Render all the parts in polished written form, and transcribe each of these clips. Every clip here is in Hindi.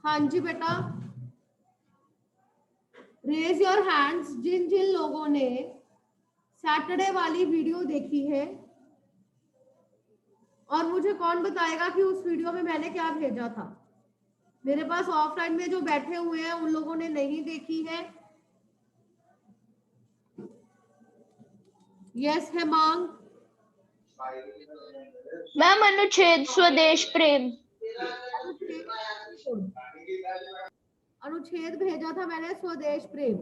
हाँ जी बेटा, रेज योर हैंड्स जिन जिन लोगों ने सैटरडे वाली वीडियो देखी है। और मुझे कौन बताएगा कि उस वीडियो में मैंने क्या भेजा था। मेरे पास ऑफलाइन में जो बैठे हुए हैं उन लोगों ने नहीं देखी है। यस हेमांग। मैम अनुच्छेद स्वदेश प्रेम। अनुच्छेद भेजा था मैंने स्वदेश प्रेम।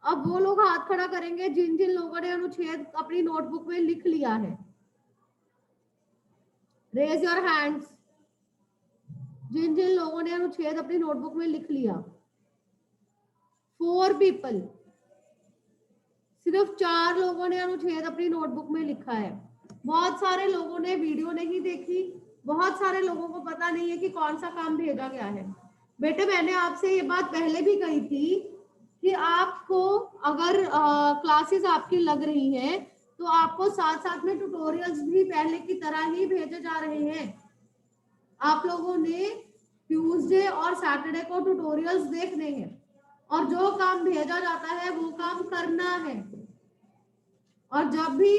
अब वो लोग हाथ खड़ा करेंगे जिन जिन लोगों ने अनुच्छेद अपनी नोटबुक में लिख लिया है। रेज योर हैंड्स जिन जिन लोगों ने अनुच्छेद अपनी नोटबुक में लिख लिया। 4 पीपल, सिर्फ 4 लोगों ने अनुच्छेद अपनी नोटबुक में लिखा है। बहुत सारे लोगों ने वीडियो नहीं देखी, बहुत सारे लोगों को पता नहीं है कि कौन सा काम भेजा गया है। बेटे मैंने आपसे ये बात पहले भी कही थी कि आपको अगर क्लासेस आपकी लग रही हैं तो आपको साथ साथ में ट्यूटोरियल्स भी पहले की तरह ही भेजे जा रहे हैं। आप लोगों ने ट्यूसडे और सैटरडे को ट्यूटोरियल्स देखने हैं और जो काम भेजा जाता है वो काम करना है। और जब भी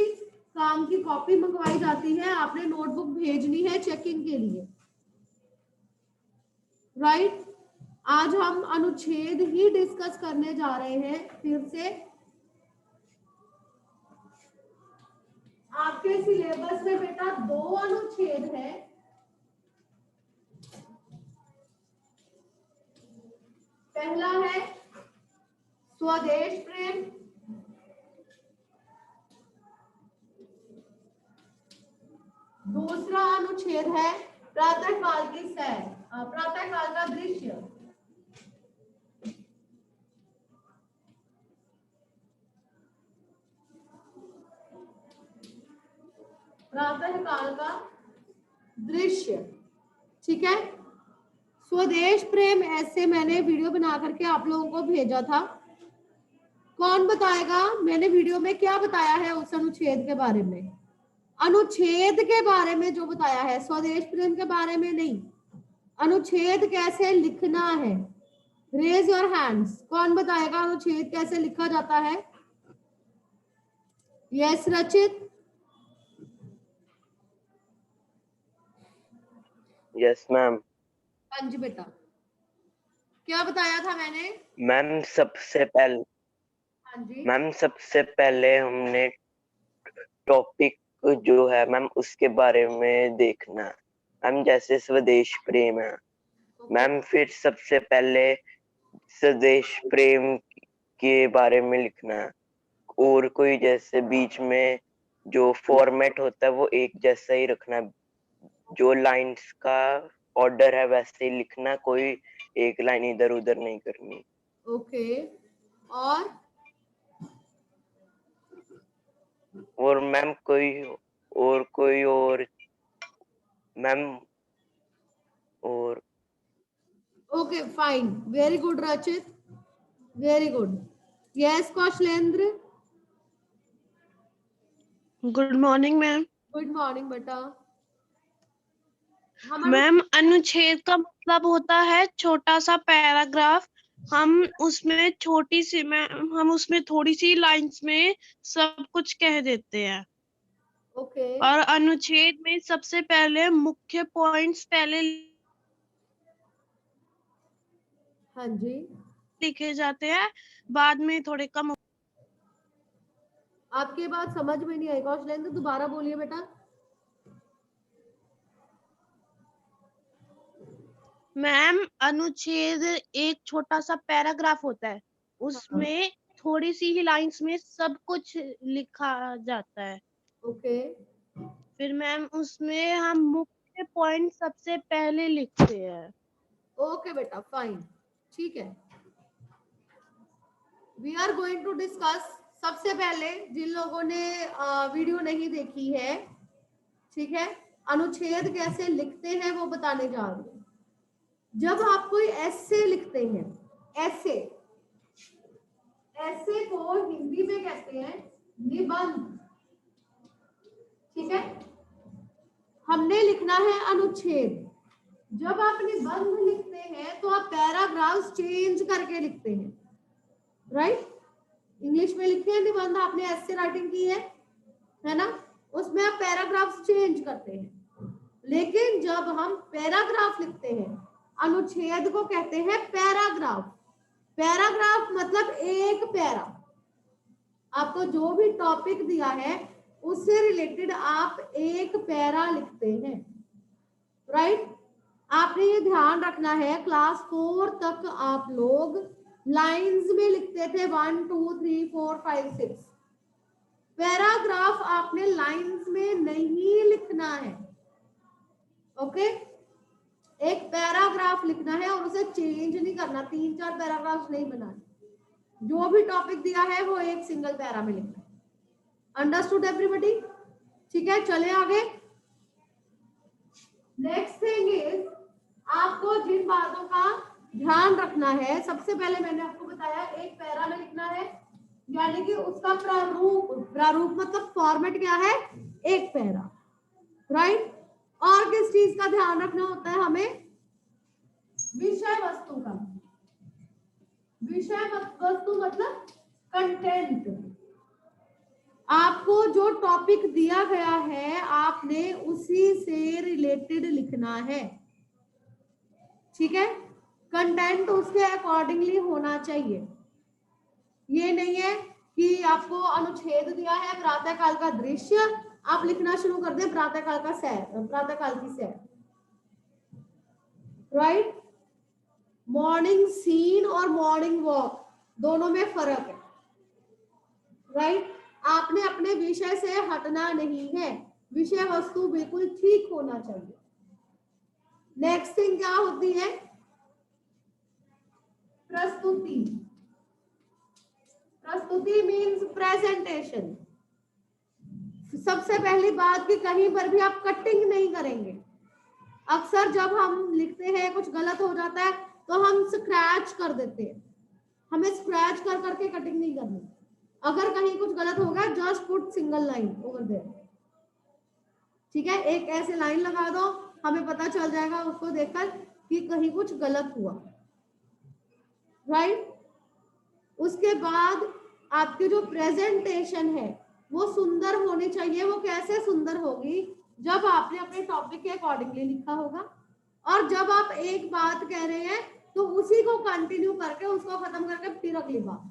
काम की कॉपी मंगवाई जाती है आपने नोटबुक भेजनी है चेकिंग के लिए, राइट। आज हम अनुच्छेद ही डिस्कस करने जा रहे हैं। फिर से आपके सिलेबस में बेटा 2 अनुच्छेद है। पहला है स्वदेश प्रेम, दूसरा अनुच्छेद है प्रातःकाल की सैर, प्रातःकाल का दृश्य। प्रातःकाल का दृश्य, ठीक है। स्वदेश प्रेम ऐसे मैंने वीडियो बना करके आप लोगों को भेजा था। कौन बताएगा मैंने वीडियो में क्या बताया है उस अनुच्छेद के बारे में? अनुच्छेद के बारे में जो बताया है, स्वदेश प्रेम के बारे में नहीं। अनुच्छेद कैसे लिखना है। रेज योर हैंड्स, कौन बताएगा अनुच्छेद कैसे लिखा जाता है? यस रचित। Yes ma'am. हाँ जी बेटा, क्या बताया था मैंने? मैम सबसे पहले, हाँ जी मैम सबसे पहले हमने टॉपिक जो है मैम उसके बारे में देखना है मैम, जैसे स्वदेश प्रेम है मैम, फिर सबसे पहले स्वदेश प्रेम के बारे में लिखना है। और कोई जैसे बीच में जो फॉर्मेट होता है वो एक जैसा ही रखना है, जो लाइंस का ऑर्डर है वैसे ही लिखना, कोई एक लाइन इधर उधर नहीं करनी। ओके। और मैम कोई और मैम और okay fine, very good Rachit, very good. Yes Kaushalendra. Good morning ma'am. Good morning बेटा। मैम अनुच्छेद का मतलब होता है छोटा सा पैराग्राफ। हम उसमें थोड़ी सी लाइंस में सब कुछ कह देते हैं। ओके। और अनुच्छेद में सबसे पहले मुख्य पॉइंट्स पहले हाँ जी, लिखे जाते हैं, बाद में थोड़े कम। आपकी बात समझ में नहीं आई कौशलेंद्र, दोबारा बोलिए बेटा। मैम अनुच्छेद एक छोटा सा पैराग्राफ होता है, उसमें थोड़ी सी ही लाइंस में सब कुछ लिखा जाता है। ओके। फिर मैम उसमें हम मुख्य पॉइंट सबसे पहले लिखते हैं। ओके बेटा फाइन, ठीक है। We are going to discuss. सबसे पहले जिन लोगों ने वीडियो नहीं देखी है, ठीक है, अनुच्छेद कैसे लिखते हैं वो बताने जा रही हूँ। जब आप कोई ऐसे लिखते हैं, ऐसे को हिंदी में कहते हैं निबंध, ठीक है। हमने लिखना है अनुच्छेद। जब आप निबंध लिखते हैं तो आप पैराग्राफ्स चेंज करके लिखते हैं, राइट। इंग्लिश में लिखते हैं निबंध, आपने ऐसे राइटिंग की है ना, उसमें आप पैराग्राफ्स चेंज करते हैं। लेकिन जब हम पैराग्राफ लिखते हैं, अनुच्छेद को कहते हैं पैराग्राफ। पैराग्राफ मतलब एक पैरा, आपको जो भी टॉपिक दिया है उससे रिलेटेड आप एक पैरा लिखते हैं, राइट। आपने ये ध्यान रखना है, क्लास 4 तक आप लोग लाइंस में लिखते थे 1 2 3 4 5 6। पैराग्राफ आपने लाइंस में नहीं लिखना है, ओके। एक पैराग्राफ लिखना है और उसे चेंज नहीं करना, 3-4 पैराग्राफ नहीं बनाने। जो भी टॉपिक दिया है वो एक सिंगल पैरा में लिखना है। Understood everybody? ठीक है, चले आगे। नेक्स्ट थिंग इज, आपको जिन बातों का ध्यान रखना है, सबसे पहले मैंने आपको बताया एक पैरा में लिखना है, यानी कि उसका प्रारूप मतलब फॉर्मेट क्या है, एक पैरा, राइट। और किस चीज का ध्यान रखना होता है हमें, विषय वस्तु का। विषय वस्तु मतलब कंटेंट। आपको जो टॉपिक दिया गया है आपने उसी से रिलेटेड लिखना है, ठीक है। कंटेंट उसके अकॉर्डिंगली होना चाहिए। ये नहीं है कि आपको अनुच्छेद दिया है प्रातःकाल का दृश्य, आप लिखना शुरू कर दें प्रातःकाल का सैर, प्रातःकाल की सैर, राइट। मॉर्निंग सीन और मॉर्निंग वॉक दोनों में फर्क है, राइट। आपने अपने विषय से हटना नहीं है, विषय वस्तु बिल्कुल ठीक होना चाहिए। नेक्स्ट थिंग क्या होती है, प्रस्तुति। प्रस्तुति मीन्स प्रेजेंटेशन। सबसे पहली बात कि कहीं पर भी आप कटिंग नहीं करेंगे। अक्सर जब हम लिखते हैं कुछ गलत हो जाता है तो हम स्क्रैच कर देते हैं, हमें स्क्रैच कर करके कटिंग नहीं करनी। अगर कहीं कुछ गलत हो गया, just put single line over there, ठीक है। एक ऐसे लाइन लगा दो, हमें पता चल जाएगा उसको देखकर कि कहीं कुछ गलत हुआ, राइट। उसके बाद आपकी जो प्रेजेंटेशन है वो सुंदर होनी चाहिए। वो कैसे सुंदर होगी, जब आपने अपने टॉपिक के अकॉर्डिंगली लिखा होगा, और जब आप एक बात कह रहे हैं तो उसी को कंटिन्यू करके उसको खत्म करके फिर अगली बात,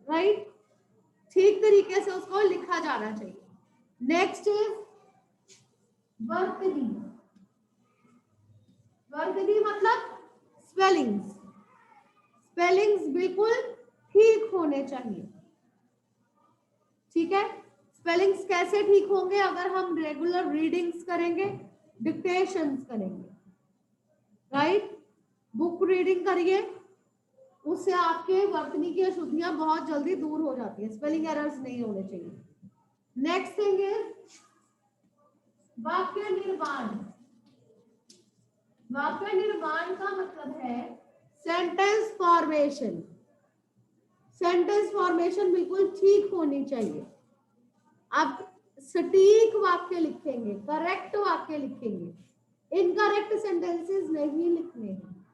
राइट। ठीक तरीके से उसको लिखा जाना चाहिए। नेक्स्ट इज वर्तनी। वर्तनी मतलब स्पेलिंग्स। स्पेलिंग्स बिल्कुल ठीक होने चाहिए, ठीक है। स्पेलिंग्स कैसे ठीक होंगे, अगर हम रेगुलर रीडिंग्स करेंगे, डिक्टेशंस करेंगे, राइट। बुक रीडिंग करिए, उससे आपके वर्तनी की अशुद्धियां बहुत जल्दी दूर हो जाती है, स्पेलिंग एरर्स नहीं होने चाहिए। नेक्स्ट थिंग इज वाक्य निर्माण। वाक्य निर्माण का मतलब है सेंटेंस फॉर्मेशन। सेंटेंस फॉर्मेशन बिल्कुल ठीक होनी चाहिए। आप सटीक वाक्य लिखेंगे, करेक्ट वाक्य लिखेंगे, इनकरेक्ट सेंटेंसेस नहीं लिखने हैं,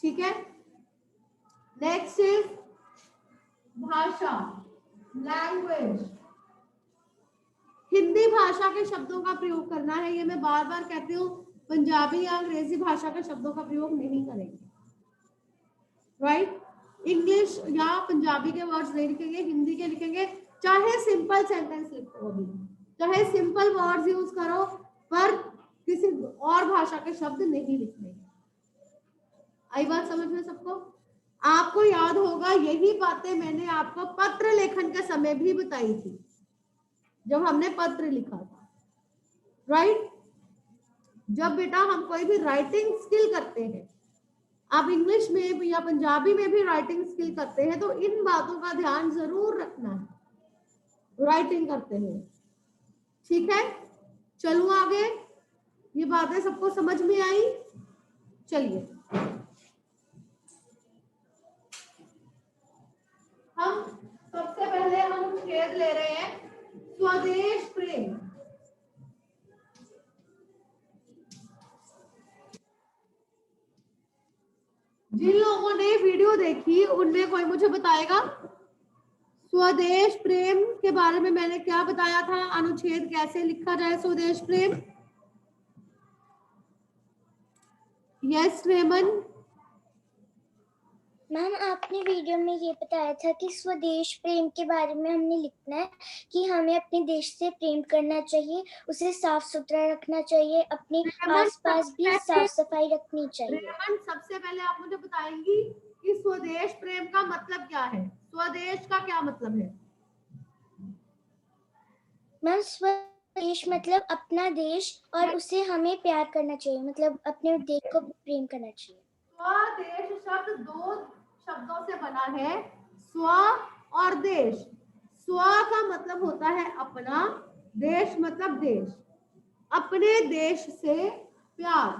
ठीक है। नेक्स्ट इज भाषा, लैंग्वेज। हिंदी भाषा के शब्दों का प्रयोग करना है, ये मैं बार बार कहती हूँ। पंजाबी या अंग्रेजी भाषा के शब्दों का प्रयोग नहीं करेंगे, राइट। इंग्लिश या पंजाबी के वर्ड्स नहीं लिखेंगे, हिंदी के लिखेंगे। चाहे सिंपल सेंटेंस लिखो, अभी चाहे सिंपल वर्ड्स यूज करो, पर किसी और भाषा के शब्द नहीं लिखने। आई बात समझ में सबको? आपको याद होगा यही बातें मैंने आपको पत्र लेखन के समय भी बताई थी, जब हमने पत्र लिखा था, राइट। जब बेटा हम कोई भी राइटिंग स्किल करते हैं, आप इंग्लिश में या पंजाबी में भी राइटिंग स्किल करते हैं, तो इन बातों का ध्यान जरूर रखना है राइटिंग करते हैं, ठीक है। चलो आगे, ये बातें सबको समझ में आई? चलिए हम सबसे पहले अनुच्छेद ले रहे हैं स्वदेश प्रेम। जिन लोगों ने वीडियो देखी उनमें कोई मुझे बताएगा स्वदेश प्रेम के बारे में मैंने क्या बताया था, अनुच्छेद कैसे लिखा जाए स्वदेश प्रेम? यस रेमन। मैम आपने वीडियो में ये बताया था कि स्वदेश प्रेम के बारे में हमने लिखना है कि हमें अपने देश से प्रेम करना चाहिए, उसे साफ सुथरा रखना चाहिए, अपने आसपास भी साफ सफाई रखनी चाहिए। रेमन, सबसे पहले आप मुझे बताएंगी कि स्वदेश प्रेम का मतलब क्या है? स्वदेश का क्या मतलब है? मैम स्वदेश मतलब अपना देश और उसे हमें प्यार करना चाहिए, मतलब अपने देश को प्रेम करना चाहिए। स्वदेश शब्द दो शब्दों से बना है, स्व और देश। स्व का मतलब होता है अपना, देश मतलब देश। अपने देश से प्यार,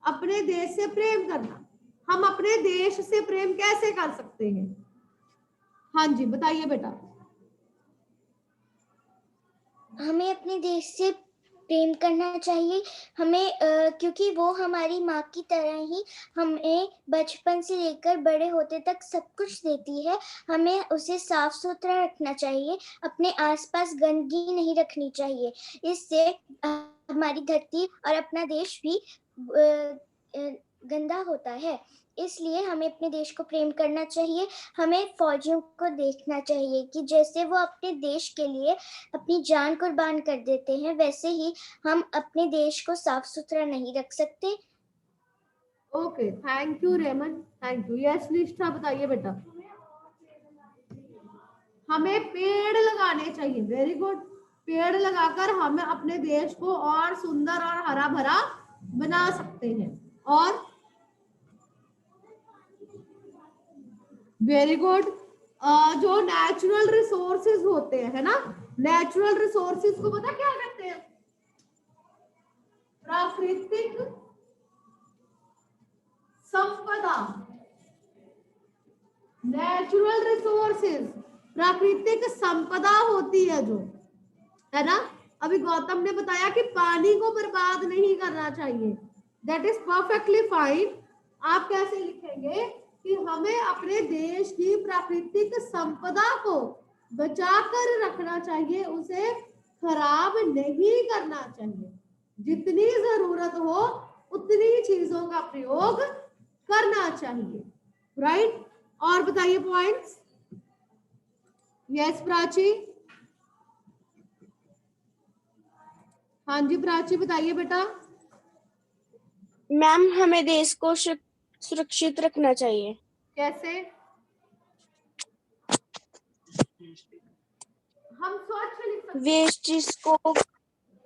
अपने देश से प्रेम करना। हम अपने देश से प्रेम कैसे कर सकते हैं? हाँ जी बताइए बेटा। हमें अपने देश से प्रेम करना चाहिए, हमें क्योंकि वो हमारी माँ की तरह ही हमें बचपन से लेकर बड़े होते तक सब कुछ देती है। हमें उसे साफ सुथरा रखना चाहिए, अपने आसपास गंदगी नहीं रखनी चाहिए। इससे हमारी धरती और अपना देश भी गंदा होता है। इसलिए हमें अपने देश को प्रेम करना चाहिए। हमें फौजियों को देखना चाहिए कि जैसे वो अपने देश के लिए अपनी जान कुर्बान कर देते हैं, वैसे ही हम अपने देश को साफ सुथरा नहीं रख सकते। Okay, thank you Raman, thank you. Yes Nishtha बताइए बेटा। हमें पेड़ लगाने चाहिए। Very good. पेड़ लगाकर हम अपने देश को और सुंदर और हरा भरा बना सकते हैं। और वेरी गुड। जो नेचुरल रिसोर्सेज होते हैं, है ना, नेचुरल रिसोर्सेज को पता क्या कहते हैं? प्राकृतिक संपदा। नेचुरल रिसोर्सेज प्राकृतिक संपदा होती है जो, है ना। अभी गौतम ने बताया कि पानी को बर्बाद नहीं करना चाहिए। That is perfectly fine. आप कैसे लिखेंगे कि हमें अपने देश की प्राकृतिक संपदा को बचाकर रखना चाहिए, उसे खराब नहीं करना चाहिए। जितनी जरूरत हो उतनी चीजों का प्रयोग करना चाहिए, राइट। और बताइए पॉइंट्स। यस प्राची। हाँ जी प्राची बताइए बेटा। मैम हमें देश को सुरक्षित रखना चाहिए। कैसे? हम स्वच्छ लिख सकते हैं। वेस्टेज को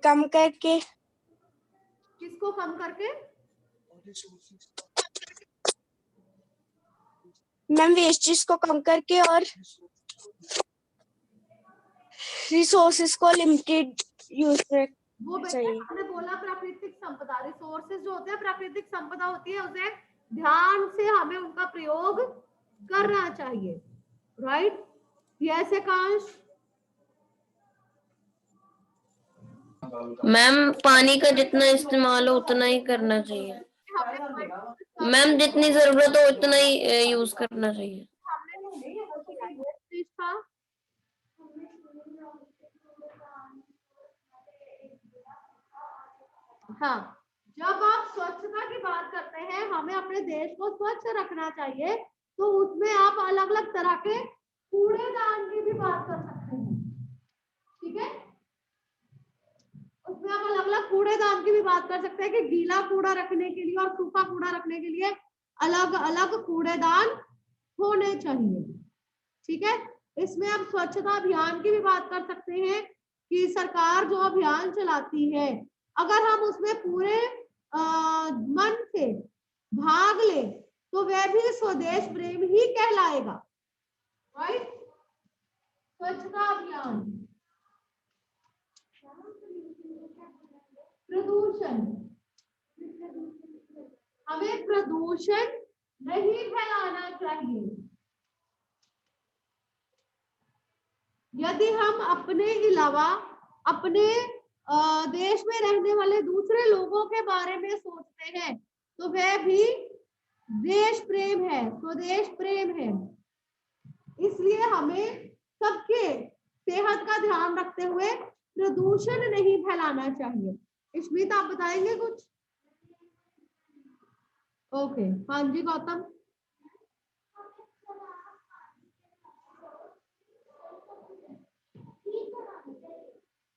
कम करके। किसको कम करके? मैम वेस्टेज को कम करके और रिसोर्सेज को लिमिटेड यूज वो बेटा चाहिए। हमने बोला प्राकृतिक संपदा, रिसोर्सेज जो होते हैं प्राकृतिक संपदा होती है, उसे ध्यान से हमें उनका प्रयोग करना चाहिए, राइट। यस आकांश। मैम पानी का जितना इस्तेमाल हो उतना ही करना चाहिए। मैम जितनी जरूरत हो उतना ही यूज करना चाहिए। हाँ, जब आप स्वच्छता की बात करते हैं, हमें अपने देश को स्वच्छ रखना चाहिए, तो उसमें आप अलग अलग तरह के कूड़ेदान की भी बात कर सकते हैं, ठीक है। उसमें आप अलग अलग कूड़ेदान की भी बात कर सकते हैं कि गीला कूड़ा रखने के लिए और सूखा कूड़ा रखने के लिए अलग अलग कूड़ेदान होने चाहिए, ठीक है। इसमें आप स्वच्छता अभियान की भी बात कर सकते हैं कि सरकार जो अभियान चलाती है, अगर हम उसमें पूरे मन से भाग ले तो वह भी स्वदेश प्रेम ही कहलाएगा, राइट। स्वच्छता अभियान। प्रदूषण, हमें प्रदूषण नहीं फैलाना चाहिए। यदि हम अपने अलावा अपने देश में रहने वाले दूसरे लोगों के बारे में सोचते हैं तो वह भी देश प्रेम है, स्वदेश प्रेम है, इसलिए हमें सबके सेहत का ध्यान रखते हुए प्रदूषण नहीं फैलाना चाहिए। स्मित आप बताएंगे कुछ? ओके, हाँ जी गौतम।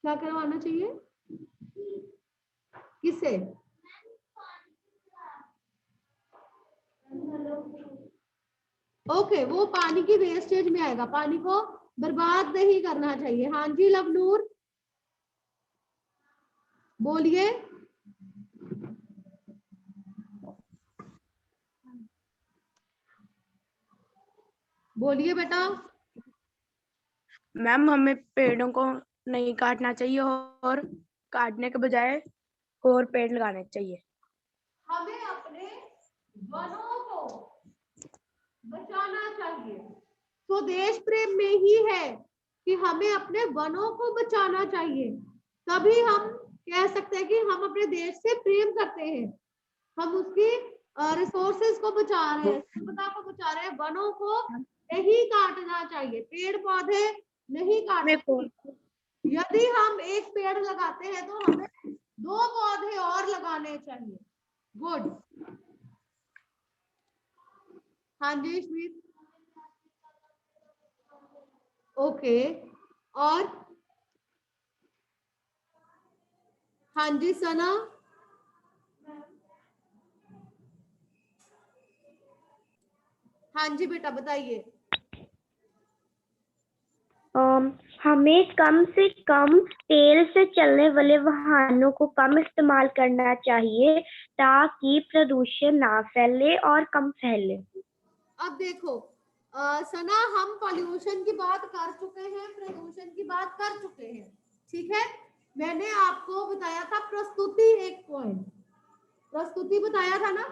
क्या करवाना चाहिए? किसे? ओके, वो पानी की वेस्टेज में आएगा, पानी को बर्बाद नहीं करना चाहिए। हाँ जी लवनूर बोलिए। बोलिए बेटा। मैम हमें पेड़ों को नहीं काटना चाहिए और काटने के बजाय और पेड़ लगाने चाहिए। हमें अपने वनों को बचाना चाहिए। तो देश प्रेम में ही है कि हमें अपने वनों को बचाना चाहिए, तभी हम कह सकते हैं कि हम अपने देश से प्रेम करते हैं। हम उसकी रिसोर्सेज को बचा रहे हैं, संपदा को बचा रहे हैं। वनों को नहीं काटना चाहिए, पेड़ पौधे नहीं काटने चाहिए। यदि हम एक पेड़ लगाते हैं तो हमें 2 पौधे और लगाने चाहिए। गुड। हाँ जी स्मित। ओके, और हाँ जी सना। हाँ जी बेटा बताइए। हमें कम से कम तेल से चलने वाले वाहनों को कम इस्तेमाल करना चाहिए ताकि प्रदूषण ना फैले और कम फैले। अब देखो सना, हम पॉल्यूशन की बात कर चुके हैं, प्रदूषण की बात कर चुके हैं, ठीक है। मैंने आपको बताया था प्रस्तुति, एक पॉइंट प्रस्तुति बताया था ना।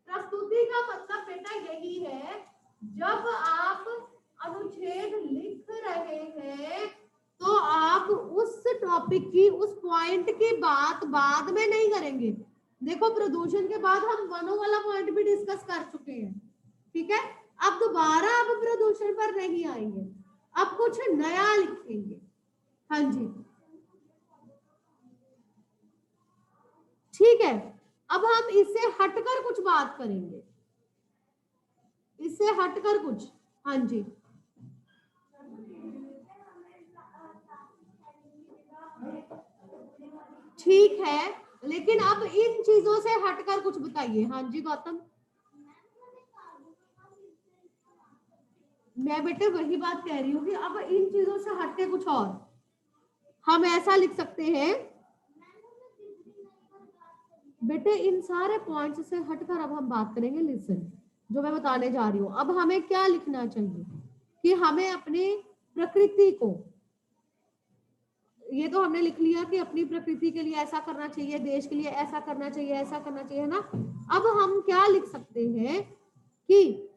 प्रस्तुति का मतलब बेटा यही है, जब आप अनुच्छेद लिख रहे हैं तो आप उस टॉपिक की, उस पॉइंट की बात बाद में नहीं करेंगे। देखो प्रदूषण के बाद हम वनों वाला पॉइंट भी डिस्कस कर चुके हैं, ठीक है। अब दोबारा अब प्रदूषण पर नहीं आएंगे, अब कुछ नया लिखेंगे। हाँ जी ठीक है। अब हम इससे हटकर कुछ बात करेंगे, इससे हटकर कुछ। हाँ जी ठीक है, लेकिन अब इन चीजों से हटकर कुछ बताइए। हाँ जी गौतम। मैं बेटे वही बात कह रही हूँ कि अब इन चीजों से हटके कुछ और हम ऐसा लिख सकते हैं। बेटे इन सारे पॉइंट्स से हटकर अब हम बात करेंगे, लिसन जो मैं बताने जा रही हूँ। अब हमें क्या लिखना चाहिए कि हमें अपनी प्रकृति को, ये तो हमने लिख लिया कि अपनी प्रकृति के लिए ऐसा करना चाहिए, देश के लिए ऐसा करना चाहिए, ऐसा करना चाहिए, है ना। अब हम क्या लिख सकते हैं कि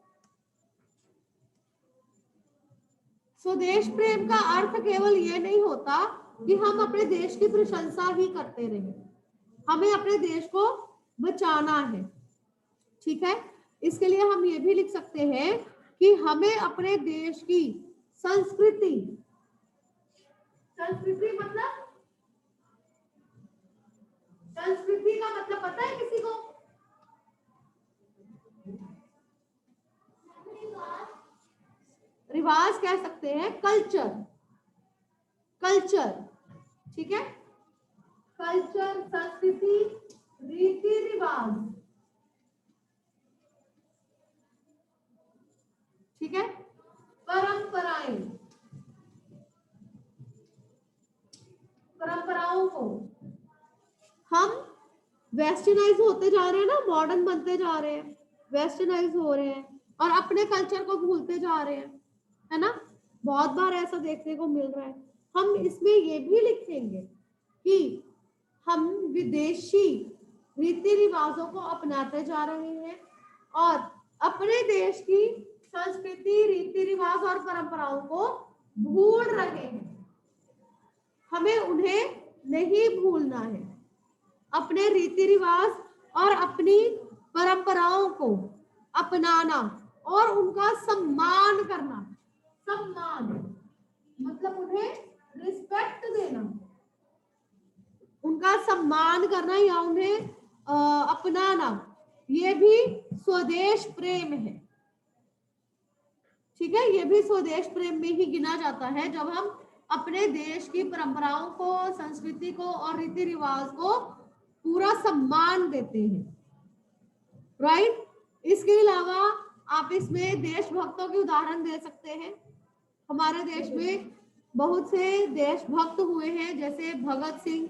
स्वदेश प्रेम का अर्थ केवल ये नहीं होता कि हम अपने देश की प्रशंसा ही करते रहें, हमें अपने देश को बचाना है, ठीक है। इसके लिए हम ये भी लिख सकते हैं कि हमें अपने देश की संस्कृति, संस्कृति मतलब, संस्कृति का मतलब पता है किसी को? रिवाज कह सकते हैं, कल्चर, कल्चर, ठीक है। कल्चर, संस्कृति, रीति रिवाज, ठीक है। परंपराएं, परंपराओं को हम वेस्टर्नाइज होते जा रहे हैं ना, मॉडर्न बनते जा रहे हैं, वेस्टर्नाइज हो रहे हैं और अपने कल्चर को भूलते जा रहे हैं, है ना। बहुत बार ऐसा देखने को मिल रहा है। हम इसमें ये भी लिखेंगे कि हम विदेशी रीति रिवाजों को अपनाते जा रहे हैं और अपने देश की संस्कृति, रीति रिवाज और परंपराओं को भूल रहे हैं। हमें उन्हें नहीं भूलना है, अपने रीति रिवाज और अपनी परंपराओं को अपनाना और उनका सम्मान करना। सम्मान मतलब उन्हें रिस्पेक्ट देना, उनका सम्मान करना या उन्हें अपनाना, ये भी स्वदेश प्रेम है। ठीक है, ये भी स्वदेश प्रेम में ही गिना जाता है जब हम अपने देश की परंपराओं को, संस्कृति को और रीति रिवाज को पूरा सम्मान देते हैं। राइट? इसके अलावा आप इसमें देशभक्तों के उदाहरण दे सकते हैं। हमारे देश में बहुत से देशभक्त हुए हैं, जैसे भगत सिंह,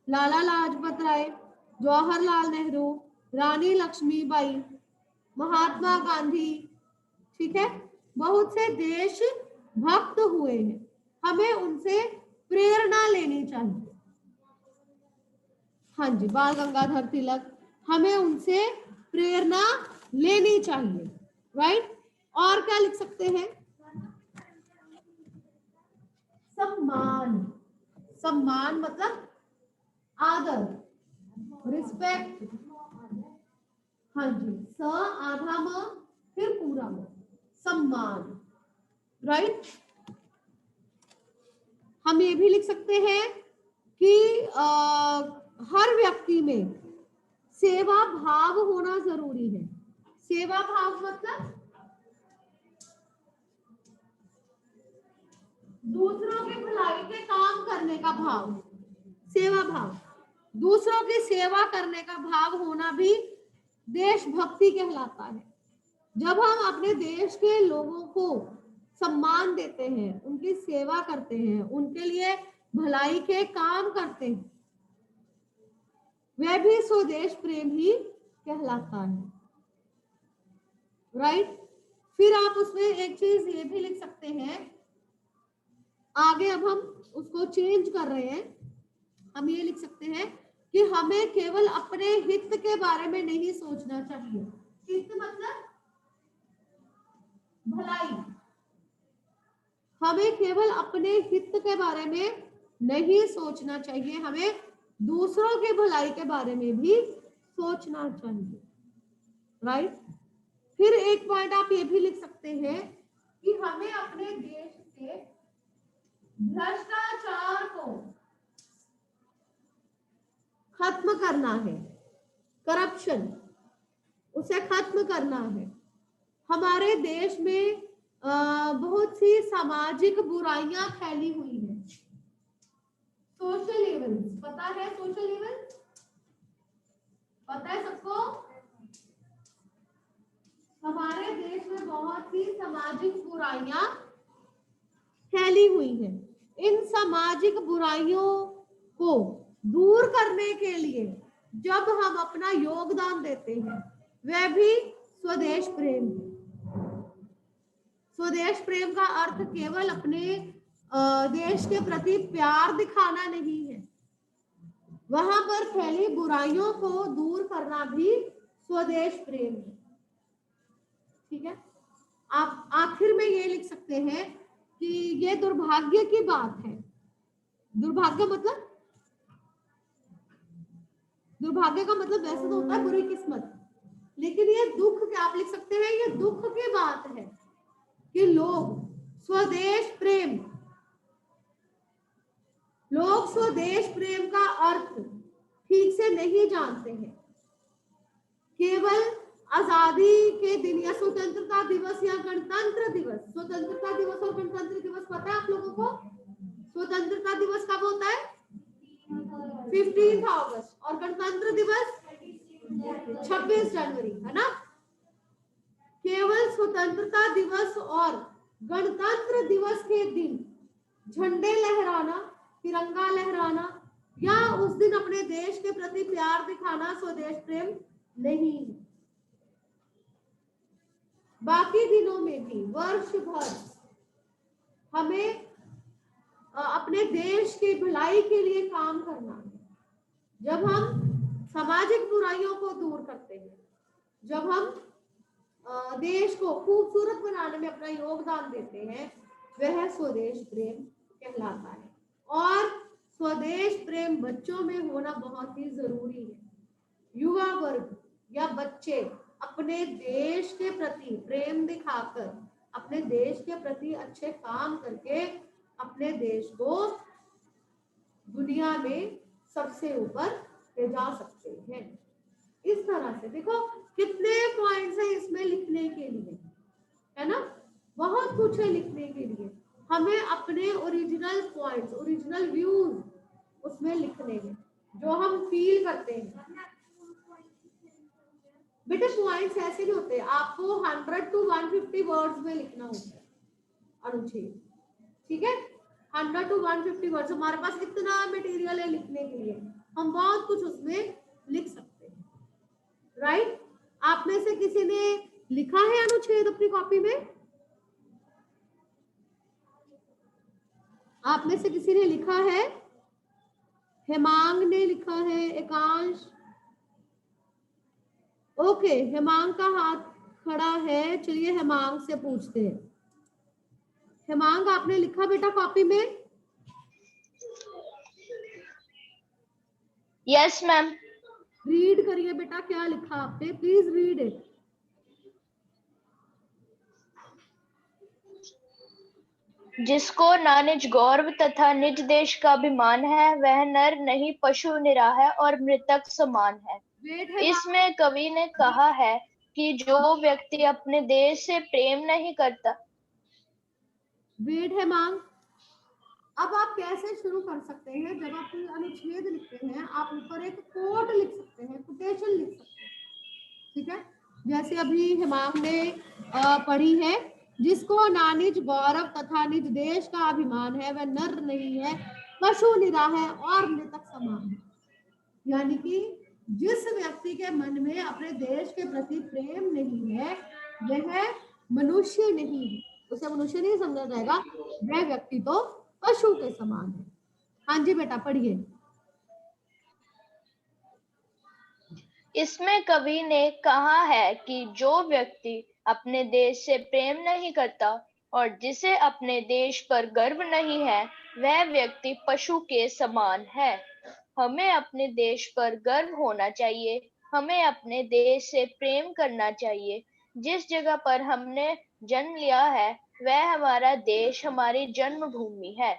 लाला लाजपत राय, जवाहरलाल नेहरू, रानी लक्ष्मीबाई, महात्मा गांधी। ठीक है, बहुत से देशभक्त हुए हैं, हमें उनसे प्रेरणा लेनी चाहिए। हाँ जी, बाल गंगाधर तिलक, हमें उनसे प्रेरणा लेनी चाहिए। राइट? और क्या लिख सकते हैं? सम्मान, सम्मान मतलब आदर, रिस्पेक्ट। हाँ जी, स आधा म फिर पूरा म, सम्मान। राइट? हम ये भी लिख सकते हैं कि हर व्यक्ति में सेवा भाव होना जरूरी है। सेवा भाव मतलब दूसरों की भलाई के काम करने का भाव, सेवा भाव। दूसरों की सेवा करने का भाव होना भी देशभक्ति कहलाता है। जब हम अपने देश के लोगों को सम्मान देते हैं, उनकी सेवा करते हैं, उनके लिए भलाई के काम करते हैं, वह भी स्वदेश प्रेम ही कहलाता है। राइट? फिर आप उसमें एक चीज ये भी लिख सकते हैं, आगे अब हम उसको चेंज कर रहे हैं, हम ये लिख सकते हैं कि हमें केवल अपने हित के बारे में नहीं सोचना चाहिए। हित मतलब भलाई। हमें केवल अपने हित के बारे में नहीं सोचना चाहिए, हमें दूसरों के भलाई के बारे में भी सोचना चाहिए। राइट? फिर एक पॉइंट आप ये भी लिख सकते हैं कि हमें अपने देश से भ्रष्टाचार को खत्म करना है, करप्शन उसे खत्म करना है। हमारे देश में बहुत सी सामाजिक बुराइयां फैली हुई हैं। सोशल इविल, पता है सोशल इविल? पता है सबको? हमारे देश में बहुत सी सामाजिक बुराइयां फैली हुई हैं। इन सामाजिक बुराइयों को दूर करने के लिए जब हम अपना योगदान देते हैं, वह भी स्वदेश प्रेम है। स्वदेश प्रेम का अर्थ केवल अपने देश के प्रति प्यार दिखाना नहीं है, वहां पर फैली बुराइयों को दूर करना भी स्वदेश प्रेम है। ठीक है, आप आखिर में ये लिख सकते हैं कि ये दुर्भाग्य की बात है। दुर्भाग्य मतलब, दुर्भाग्य का मतलब वैसे तो होता है बुरी किस्मत, लेकिन ये दुख क्या आप लिख सकते हैं, ये दुख की बात है कि लोग स्वदेश प्रेम का अर्थ ठीक से नहीं जानते हैं। केवल आजादी के दिन या स्वतंत्रता दिवस या गणतंत्र दिवस, स्वतंत्रता दिवस और गणतंत्र दिवस पता है आप लोगों को? स्वतंत्रता दिवस कब होता है? 15 अगस्त, और गणतंत्र दिवस 26 जनवरी, है ना? केवल स्वतंत्रता दिवस और गणतंत्र दिवस के दिन झंडे लहराना, तिरंगा लहराना या उस दिन अपने देश के प्रति प्यार दिखाना स्वदेश प्रेम नहीं है। बाकी दिनों में भी वर्ष भर हमें अपने देश की भलाई के लिए काम करना है। जब हम सामाजिक बुराइयों को दूर करते हैं, जब हम देश को खूबसूरत बनाने में अपना योगदान देते हैं, वह स्वदेश प्रेम कहलाता है। और स्वदेश प्रेम बच्चों में होना बहुत ही जरूरी है। युवा वर्ग या बच्चे अपने देश के प्रति प्रेम दिखाकर, अपने देश के प्रति अच्छे काम करके अपने देश को दुनिया में सबसे ऊपर ले जा सकते हैं। इस तरह से देखो कितने पॉइंट्स हैं इसमें लिखने के लिए, है ना, बहुत कुछ है लिखने के लिए। हमें अपने ओरिजिनल पॉइंट्स, ओरिजिनल व्यूज उसमें लिखने हैं, जो हम फील करते हैं। बेटे पॉइंट्स ऐसे नहीं होते, आपको 100 to 150 वर्ड्स में लिखना होता है अनुच्छेद, ठीक है, 100 to 150 वर्ड्स। हमारे पास इतना मटेरियल है लिखने के लिए, हम बहुत कुछ उसमें लिख सकते हैं, राइट। आप में से किसी ने लिखा है अनुच्छेद अपनी कॉपी में? आप में से किसी ने लिखा है? हेमांग ने लिखा है, एकांश, ओके, हेमांग का हाथ खड़ा है। चलिए हेमांग से पूछते हैं। हेमांग आपने लिखा बेटा कॉपी में? Yes ma'am. रीड करिए बेटा क्या लिखा आपने, प्लीज रीड इट। जिसको ना निज गौरव तथा निज देश का अभिमान है, वह नर नहीं पशु निराह और मृतक समान है। इसमें कवि ने कहा है कि जो व्यक्ति अपने देश से प्रेम नहीं करता। वेट है मांग, अब आप कैसे शुरू कर सकते हैं? जब आप कोई अनुच्छेद लिखते हैं आप ऊपर एक कोट लिख सकते हैं, कोटेशन लिख सकते हैं, ठीक है। जैसे अभी हेमांग ने पढ़ी है, जिसको ना निज गौरव तथा निज देश का अभिमान है, वह नर नहीं है, पशु निराह है और मृतक समान है। यानी कि जिस व्यक्ति के मन में अपने देश के प्रति प्रेम नहीं है वह मनुष्य नहीं है, उसे मनुष्य नहीं समझा जाएगा, वह व्यक्ति तो पशु के समान है। हाँ जी बेटा पढ़िए। इसमें कवि ने कहा है कि जो व्यक्ति अपने देश से प्रेम नहीं करता और जिसे अपने देश पर गर्व नहीं है, वह व्यक्ति पशु के समान है। हमें अपने देश पर गर्व होना चाहिए, हमें अपने देश से प्रेम करना चाहिए। जिस जगह पर हमने जन्म लिया है वह हमारा देश, हमारी जन्मभूमि है।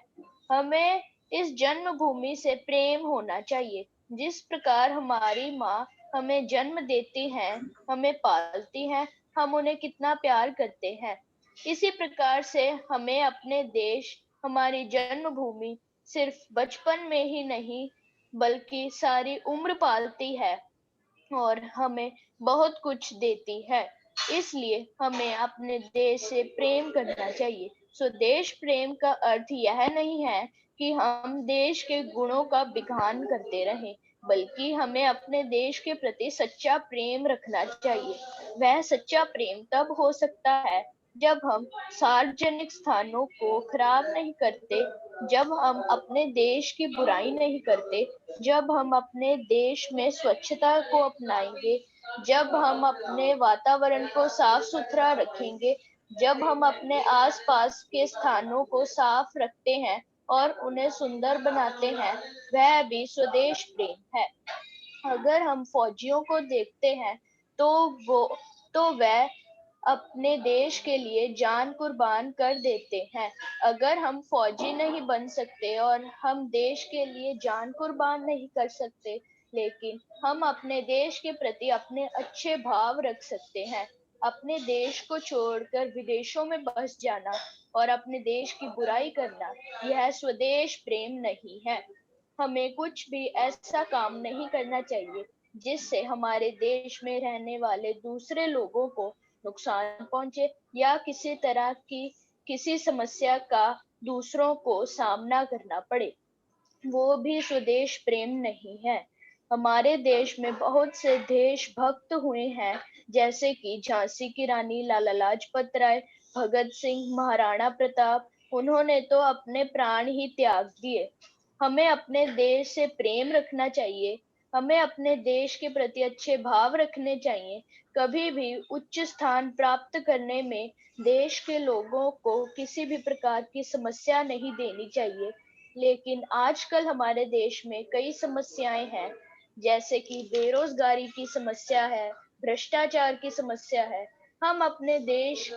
हमें इस जन्मभूमि से प्रेम होना चाहिए। जिस प्रकार हमारी माँ हमें जन्म देती हैं, हमें पालती हैं, हम उन्हें कितना प्यार करते हैं, इसी प्रकार से हमें अपने देश, हमारी जन्मभूमि सिर्फ बचपन में ही नहीं बल्कि सारी उम्र पालती है और हमें बहुत कुछ देती है। इसलिए हमें अपने देश से प्रेम करना चाहिए। स्वदेश प्रेम का अर्थ यह नहीं है कि हम देश के गुणों का बिगान करते रहें, बल्कि हमें अपने देश के प्रति सच्चा प्रेम रखना चाहिए। वह सच्चा प्रेम तब हो सकता है जब हम सार्वजनिक स्थानों को खराब नहीं करते, जब हम अपने देश की बुराई नहीं करते, जब हम अपने देश में स्वच्छता को अपनाएंगे, जब हम अपने वातावरण को साफ सुथरा रखेंगे, जब हम अपने आसपास के स्थानों को साफ रखते हैं और उन्हें सुंदर बनाते हैं, वह भी स्वदेश प्रेम है। अगर हम फौजियों को देखते हैं तो वह अपने देश के लिए जान कुर्बान कर देते हैं। अगर हम फौजी नहीं बन सकते और हम देश के लिए जान कुर्बान नहीं कर सकते, लेकिन हम अपने देश के प्रति अपने अच्छे भाव रख सकते हैं। अपने देश को छोड़कर विदेशों में बस जाना और अपने देश की बुराई करना, यह स्वदेश प्रेम नहीं है। हमें कुछ भी ऐसा काम नहीं करना चाहिए जिससे हमारे देश में रहने वाले दूसरे लोगों को नुकसान पहुंचे या किसी तरह की किसी समस्या का दूसरों को सामना करना पड़े, वो भी स्वदेश प्रेम नहीं है। हमारे देश में बहुत से देशभक्त हुए हैं, जैसे कि झांसी की रानी लाला लाजपत राय, भगत सिंह, महाराणा प्रताप। उन्होंने तो अपने प्राण ही त्याग दिए। हमें अपने देश से प्रेम रखना चाहिए, हमें अपने देश के प्रति अच्छे भाव रखने चाहिए। कभी भी उच्च स्थान प्राप्त करने में देश के लोगों को किसी भी प्रकार की समस्या नहीं देनी चाहिए। लेकिन आजकल हमारे देश में कई समस्याएं हैं, जैसे कि बेरोजगारी की समस्या है, भ्रष्टाचार की समस्या है। हम अपने देश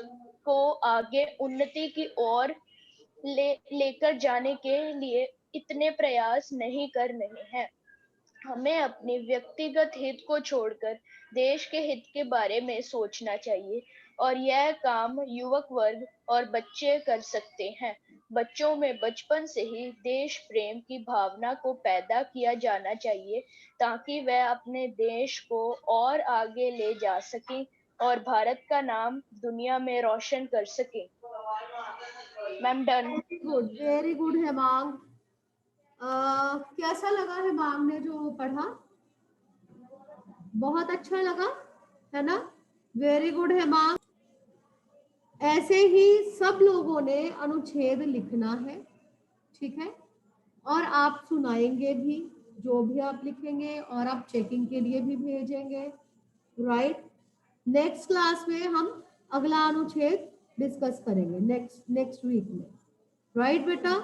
को आगे उन्नति की ओर लेकर जाने के लिए इतने प्रयास नहीं कर रहे हैं। हमें अपने व्यक्तिगत हित को छोड़कर देश के हित के बारे में सोचना चाहिए और यह काम युवक वर्ग और बच्चे कर सकते हैं। बच्चों में बचपन से ही देश प्रेम की भावना को पैदा किया जाना चाहिए ताकि वह अपने देश को और आगे ले जा सकें और भारत का नाम दुनिया में रोशन कर सकें। Ma'am done. Very good Hemang. कैसा लगा हेमांग ने जो पढ़ा? बहुत अच्छा लगा है ना? Very good Hemang. ऐसे ही सब लोगों ने अनुच्छेद लिखना है, ठीक है? और आप सुनाएंगे भी, जो भी आप लिखेंगे, और आप चेकिंग के लिए भी भेजेंगे, राइट? नेक्स्ट क्लास में हम अगला अनुच्छेद डिस्कस करेंगे नेक्स्ट वीक में, राइट बेटा?